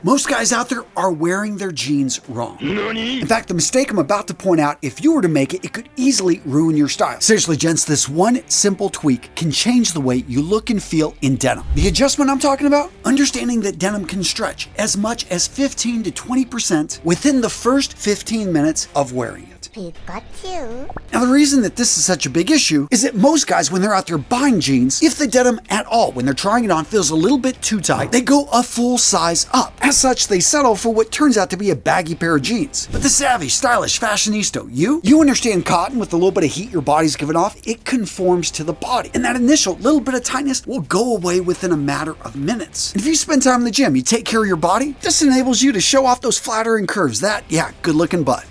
Most guys out there are wearing their jeans wrong. In fact, the mistake I'm about to point out, if you were to make it, it could easily ruin your style. Seriously, gents, this one simple tweak can change the way you look and feel in denim. The adjustment I'm talking about? Understanding that denim can stretch as much as 15 to 20% within the first 15 minutes of wearing it. Pikachu. Now, the reason that this is such a big issue is that most guys, when they're out there buying jeans, if the denim at all, when they're trying it on, feels a little bit too tight, they go a full size up. As such, they settle for what turns out to be a baggy pair of jeans. But the savvy, stylish fashionista, you understand cotton with a little bit of heat your body's giving off, it conforms to the body. And that initial little bit of tightness will go away within a matter of minutes. And if you spend time in the gym, you take care of your body, this enables you to show off those flattering curves. That, yeah, good looking butt.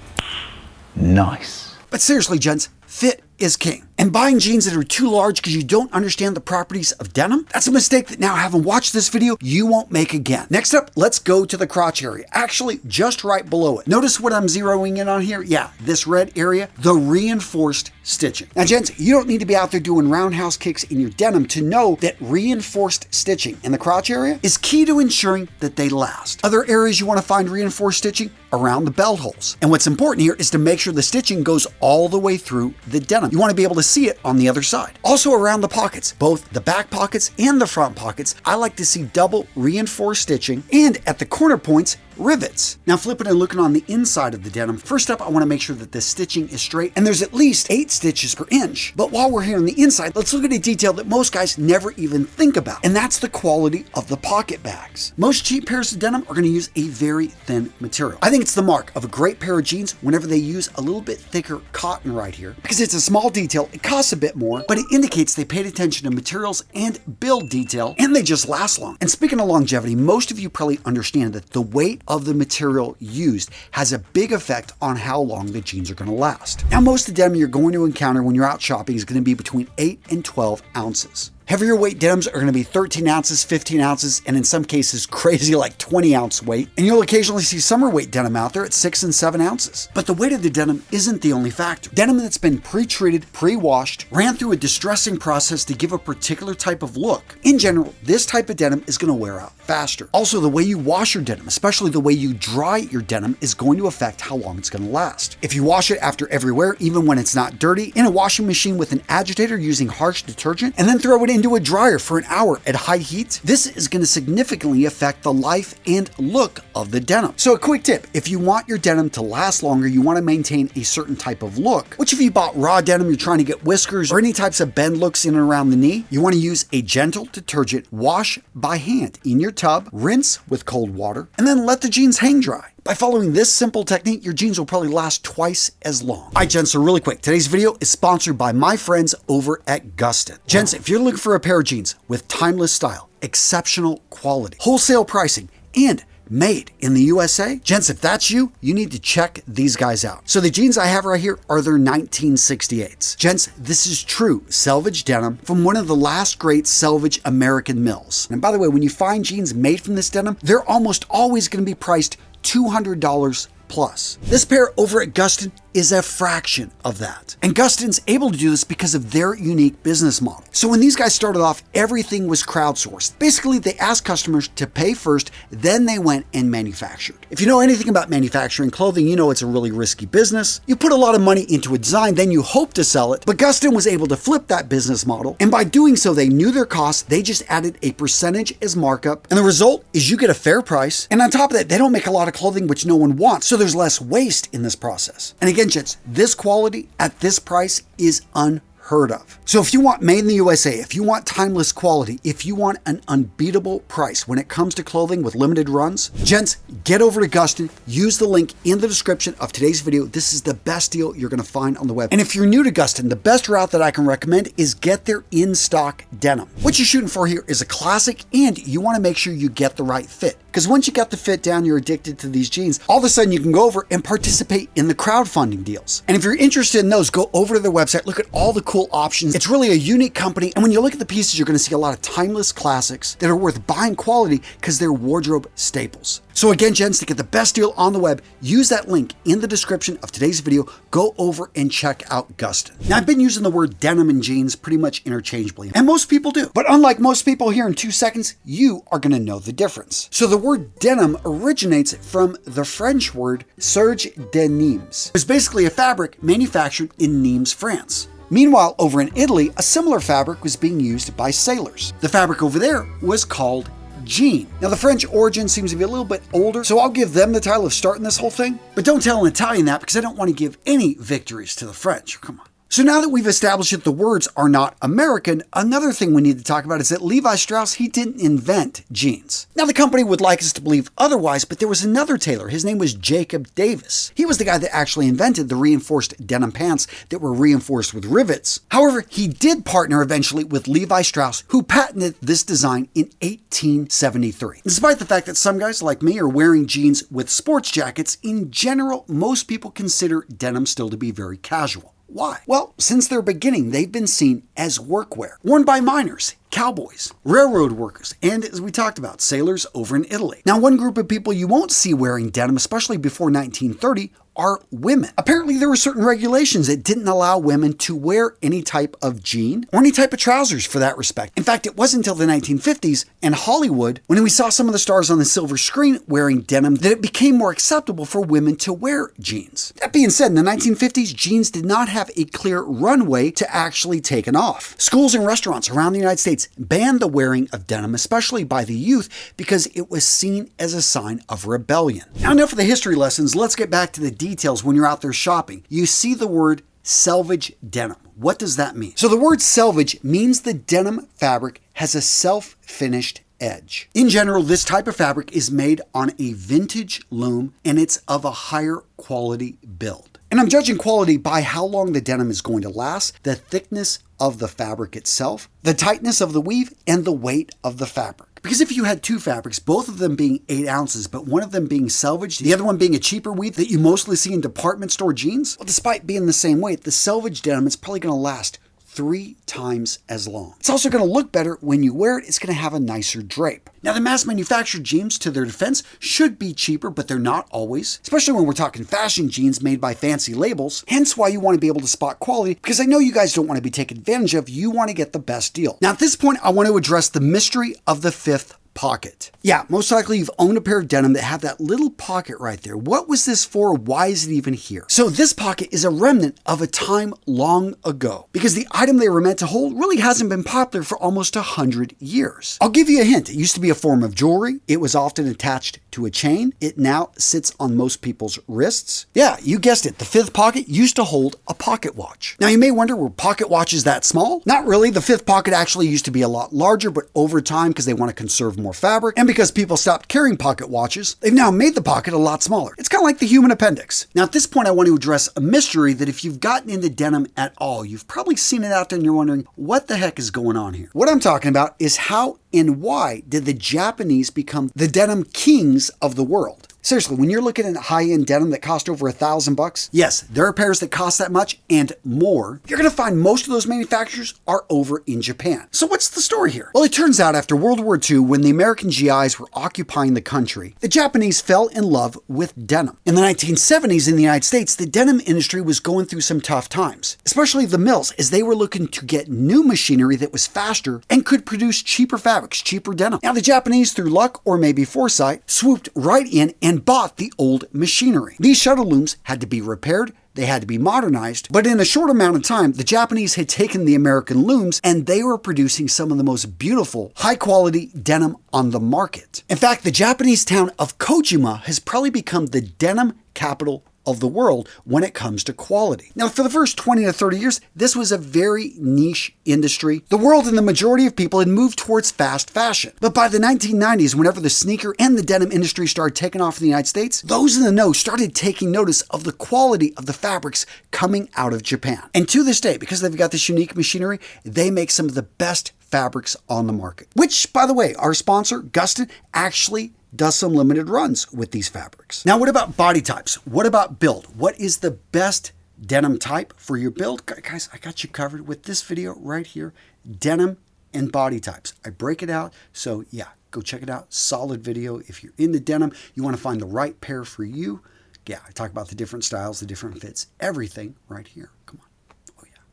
Nice. But seriously, gents, fit is king. And buying jeans that are too large because you don't understand the properties of denim, that's a mistake that now, having watched this video, you won't make again. Next up, let's go to the crotch area. Actually, just right below it. Notice what I'm zeroing in on here? Yeah, this red area, the reinforced stitching. Now, gents, you don't need to be out there doing roundhouse kicks in your denim to know that reinforced stitching in the crotch area is key to ensuring that they last. Other areas you want to find reinforced stitching? Around the belt holes. And what's important here is to make sure the stitching goes all the way through the denim. You want to be able to see it on the other side. Also around the pockets, both the back pockets and the front pockets, I like to see double reinforced stitching, and at the corner points, rivets. Now, flipping and looking on the inside of the denim, first up, I want to make sure that the stitching is straight and there's at least 8 stitches per inch. But while we're here on the inside, let's look at a detail that most guys never even think about, and that's the quality of the pocket bags. Most cheap pairs of denim are going to use a very thin material. I think it's the mark of a great pair of jeans whenever they use a little bit thicker cotton right here, because it's a small detail, it costs a bit more, but it indicates they paid attention to materials and build detail, and they just last long. And speaking of longevity, most of you probably understand that the weight of the material used has a big effect on how long the jeans are going to last. Now, most of the denim you're going to encounter when you're out shopping is going to be between 8 and 12 ounces. Heavier weight denims are going to be 13 ounces, 15 ounces, and in some cases crazy like 20 ounce weight. And you'll occasionally see summer weight denim out there at 6 and 7 ounces. But the weight of the denim isn't the only factor. Denim that's been pre-treated, pre-washed, ran through a distressing process to give a particular type of look. In general, this type of denim is going to wear out faster. Also, the way you wash your denim, especially the way you dry your denim, is going to affect how long it's going to last. If you wash it after every wear, even when it's not dirty, in a washing machine with an agitator using harsh detergent, and then throw it into a dryer for an hour at high heat, this is going to significantly affect the life and look of the denim. So a quick tip, if you want your denim to last longer, you want to maintain a certain type of look, which if you bought raw denim, you're trying to get whiskers or any types of bend looks in and around the knee, you want to use a gentle detergent, wash by hand in your tub, rinse with cold water, and then let the jeans hang dry. By following this simple technique, your jeans will probably last twice as long. All right, gents, so really quick, today's video is sponsored by my friends over at Gustin. Gents, if you're looking for a pair of jeans with timeless style, exceptional quality, wholesale pricing, and made in the USA, gents, if that's you, you need to check these guys out. So the jeans I have right here are their 1968s. Gents, this is true selvage denim from one of the last great selvage American mills. And by the way, when you find jeans made from this denim, they're almost always going to be priced $200 plus. This pair over at Gustin is a fraction of that. And Gustin's able to do this because of their unique business model. So when these guys started off, everything was crowdsourced. Basically, they asked customers to pay first, then they went and manufactured. If you know anything about manufacturing clothing, you know it's a really risky business. You put a lot of money into a design, then you hope to sell it, but Gustin was able to flip that business model, and by doing so, they knew their costs, they just added a percentage as markup, and the result is you get a fair price, and on top of that, they don't make a lot of clothing which no one wants, so there's less waste in this process. And again, gents, this quality at this price is unheard of. So if you want made in the USA, if you want timeless quality, if you want an unbeatable price when it comes to clothing with limited runs, gents, get over to Gustin, use the link in the description of today's video. This is the best deal you're going to find on the web. And if you're new to Gustin, the best route that I can recommend is get their in-stock denim. What you're shooting for here is a classic, and you want to make sure you get the right fit. Because once you got the fit down, you're addicted to these jeans, all of a sudden you can go over and participate in the crowdfunding deals. And if you're interested in those, go over to their website, look at all the cool cool options. It's really a unique company, and when you look at the pieces, you're going to see a lot of timeless classics that are worth buying quality because they're wardrobe staples. So again, gents, to get the best deal on the web, use that link in the description of today's video. Go over and check out Gustin. Now, I've been using the word denim and jeans pretty much interchangeably, and most people do. But unlike most people, here in 2 seconds, you are going to know the difference. So the word denim originates from the French word serge de Nimes. It's basically a fabric manufactured in Nimes, France. Meanwhile, over in Italy, a similar fabric was being used by sailors. The fabric over there was called jean. Now, the French origin seems to be a little bit older, so I'll give them the title of starting this whole thing. But don't tell an Italian that, because I don't want to give any victories to the French. Come on. So now that we've established that the words are not American, another thing we need to talk about is that Levi Strauss, he didn't invent jeans. Now, the company would like us to believe otherwise, but there was another tailor. His name was Jacob Davis. He was the guy that actually invented the reinforced denim pants that were reinforced with rivets. However, he did partner eventually with Levi Strauss, who patented this design in 1873. Despite the fact that some guys like me are wearing jeans with sports jackets, in general, most people consider denim still to be very casual. Why? Well, since their beginning, they've been seen as workwear, worn by miners, cowboys, railroad workers, and as we talked about, sailors over in Italy. Now, one group of people you won't see wearing denim, especially before 1930, are women. Apparently, there were certain regulations that didn't allow women to wear any type of jean or any type of trousers for that respect. In fact, it wasn't until the 1950s and Hollywood, when we saw some of the stars on the silver screen wearing denim, that it became more acceptable for women to wear jeans. That being said, in the 1950s, jeans did not have a clear runway to actually taken off. Schools and restaurants around the United States banned the wearing of denim, especially by the youth, because it was seen as a sign of rebellion. Now, enough of the history lessons. Let's get back to the details when you're out there shopping. You see the word selvage denim. What does that mean? So the word selvage means the denim fabric has a self-finished edge. In general, this type of fabric is made on a vintage loom, and it's of a higher quality build. And I'm judging quality by how long the denim is going to last, the thickness of the fabric itself, the tightness of the weave, and the weight of the fabric. Because if you had 2 fabrics, both of them being 8 ounces, but one of them being selvaged, the other one being a cheaper weave that you mostly see in department store jeans, well, despite being the same weight, the selvage denim is probably going to last 3 times as long. It's also going to look better when you wear it. It's going to have a nicer drape. Now, the mass manufactured jeans, to their defense, should be cheaper, but they're not always, especially when we're talking fashion jeans made by fancy labels. Hence why you want to be able to spot quality, because I know you guys don't want to be taken advantage of. You want to get the best deal. Now, at this point, I want to address the mystery of the 5th pocket. Yeah, most likely you've owned a pair of denim that have that little pocket right there. What was this for? Why is it even here? So this pocket is a remnant of a time long ago, because the item they were meant to hold really hasn't been popular for almost 100 years. I'll give you a hint. It used to be a form of jewelry. It was often attached to a chain. It now sits on most people's wrists. Yeah, you guessed it. The 5th pocket used to hold a pocket watch. Now you may wonder, were pocket watches that small? Not really. The 5th pocket actually used to be a lot larger, but over time, because they want to conserve more fabric, and because people stopped carrying pocket watches, they've now made the pocket a lot smaller. It's kind of like the human appendix. Now, at this point, I want to address a mystery that if you've gotten into denim at all, you've probably seen it out there and you're wondering, what the heck is going on here? What I'm talking about is how and why did the Japanese become the denim kings of the world? Seriously, when you're looking at high-end denim that cost over $1,000, yes, there are pairs that cost that much and more. You're going to find most of those manufacturers are over in Japan. So what's the story here? Well, it turns out after World War II, when the American GIs were occupying the country, the Japanese fell in love with denim. In the 1970s in the United States, the denim industry was going through some tough times, especially the mills, as they were looking to get new machinery that was faster and could produce cheaper fabrics, cheaper denim. Now, the Japanese, through luck or maybe foresight, swooped right in and bought the old machinery. These shuttle looms had to be repaired, they had to be modernized, but in a short amount of time, the Japanese had taken the American looms and they were producing some of the most beautiful, high-quality denim on the market. In fact, the Japanese town of Kojima has probably become the denim capital of the world when it comes to quality. Now, for the first 20 to 30 years, this was a very niche industry. The world and the majority of people had moved towards fast fashion. But by the 1990s, whenever the sneaker and the denim industry started taking off in the United States, those in the know started taking notice of the quality of the fabrics coming out of Japan. And to this day, because they've got this unique machinery, they make some of the best fabrics on the market. Which, by the way, our sponsor, Gustin, actually does some limited runs with these fabrics. Now, what about body types? What about build? What is the best denim type for your build. Guys, I got you covered with this video right here. Denim and body types. I break it out. So yeah, go check it out. Solid video. If you're into denim, you want to find the right pair for you. Yeah, I talk about the different styles, the different fits, everything right here.